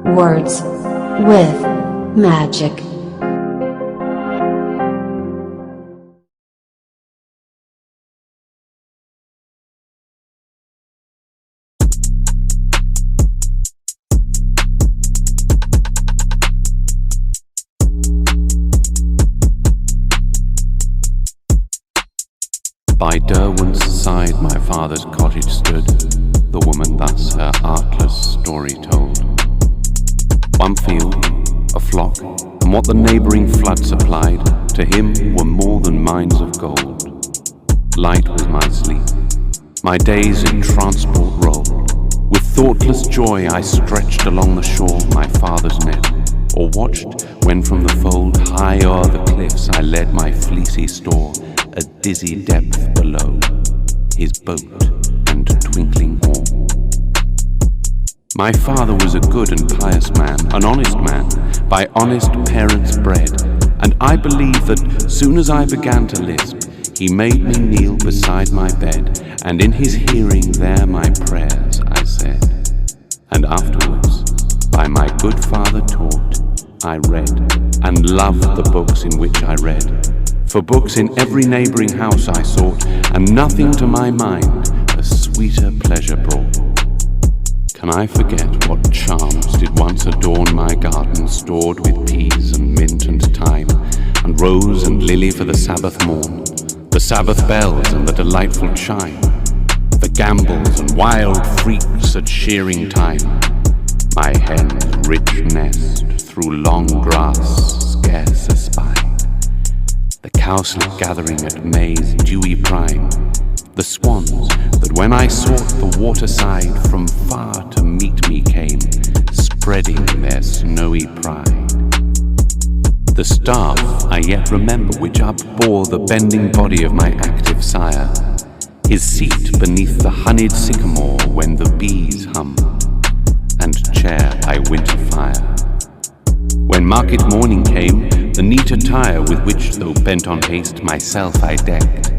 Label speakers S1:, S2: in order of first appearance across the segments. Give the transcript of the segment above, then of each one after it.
S1: Words with magic.
S2: By Derwent's side my father's cottage stood, the woman thus her artless story told. One field, a flock, and what the neighbouring flood supplied, to him were more than mines of gold. Light was my sleep, my days in transport rolled. With thoughtless joy I stretched along the shore my father's net, or watched when from the fold high o'er the cliffs I led my fleecy store, a dizzy depth below, his boat and twinkling oar. My father was a good and pious man, an honest man, by honest parents bred, and I believe that soon as I began to lisp, he made me kneel beside my bed, and in his hearing there my prayers I said. And afterwards, by my good father taught, I read, and loved the books in which I read. For books in every neighbouring house I sought, and nothing to my mind a sweeter pleasure brought. Can I forget what charms did once adorn my garden, stored with peas and mint and thyme, and rose and lily for the Sabbath morn, the Sabbath bells and the delightful chime, the gambols and wild freaks at shearing time, my hen's rich nest through long grass scarce espied, the cowslip gathering at May's dewy prime, the swans that when I sought the waterside from far to meet me came, spreading their snowy pride. The staff I yet remember which upbore the bending body of my active sire, his seat beneath the honeyed sycamore when the bees hummed, and chair by winter fire. When market morning came, the neat attire with which, though bent on haste, myself I decked.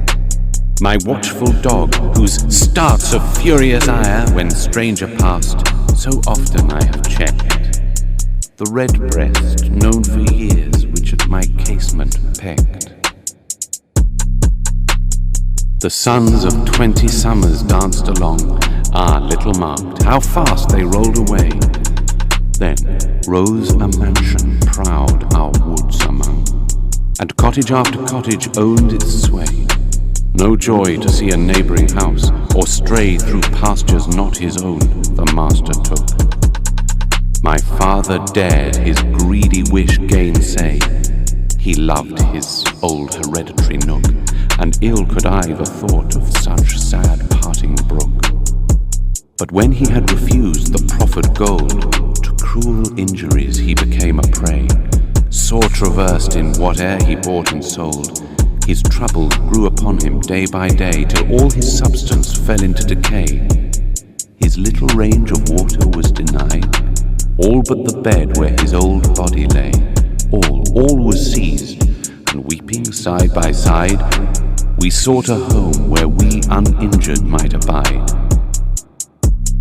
S2: My watchful dog, whose starts of furious ire when stranger passed, so often I have checked. The red breast, known for years, which at my casement pecked. The suns of 20 summers danced along, little marked how fast they rolled away. Then rose a mansion proud our woods among, and cottage after cottage owned its sway. No joy to see a neighbouring house, or stray through pastures not his own, the master took. My father dared his greedy wish gainsay. He loved his old hereditary nook, and ill could I the thought of such sad parting brook. But when he had refused the proffered gold, to cruel injuries he became a prey. Sore traversed in whate'er he bought and sold, his troubles grew upon him day by day, till all his substance fell into decay. His little range of water was denied, all but the bed where his old body lay. All was seized, and weeping side by side, we sought a home where we uninjured might abide.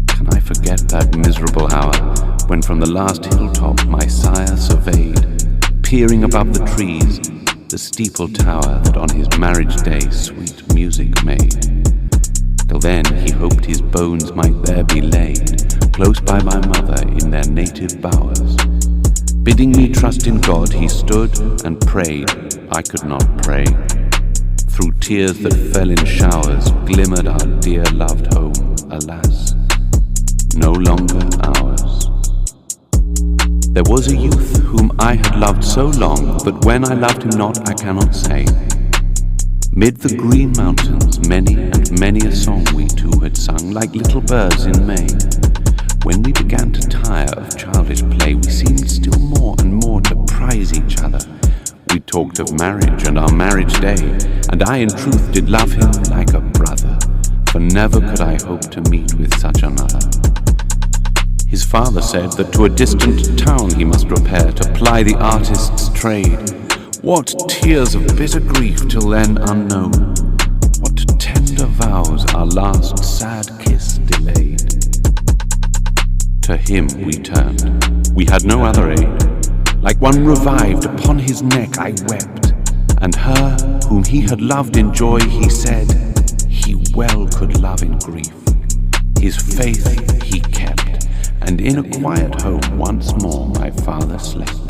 S2: Can I forget that miserable hour, when from the last hilltop my sire surveyed, peering above the trees, the steeple tower that on his marriage day sweet music made. Till then he hoped his bones might there be laid, close by my mother in their native bowers. Bidding me trust in God he stood and prayed. I could not pray. Through tears that fell in showers glimmered our dear loved home, alas, no longer ours. There was a youth whom I had loved so long, but when I loved him not I cannot say. Mid the green mountains many and many a song we two had sung, like little birds in May. When we began to tire of childish play, we seemed still more and more to prize each other. We talked of marriage and our marriage day, and I in truth did love him like a brother, for never could I hope to meet with such another. His father said that to a distant town he must repair to ply the artist's trade. What tears of bitter grief till then unknown, what tender vows our last sad kiss delayed. To him we turned, We had no other aid. Like one revived, upon his neck I wept, and her whom he had loved in joy, he said, he well could love in grief. His faith he kept, and in a quiet home once more my father slept.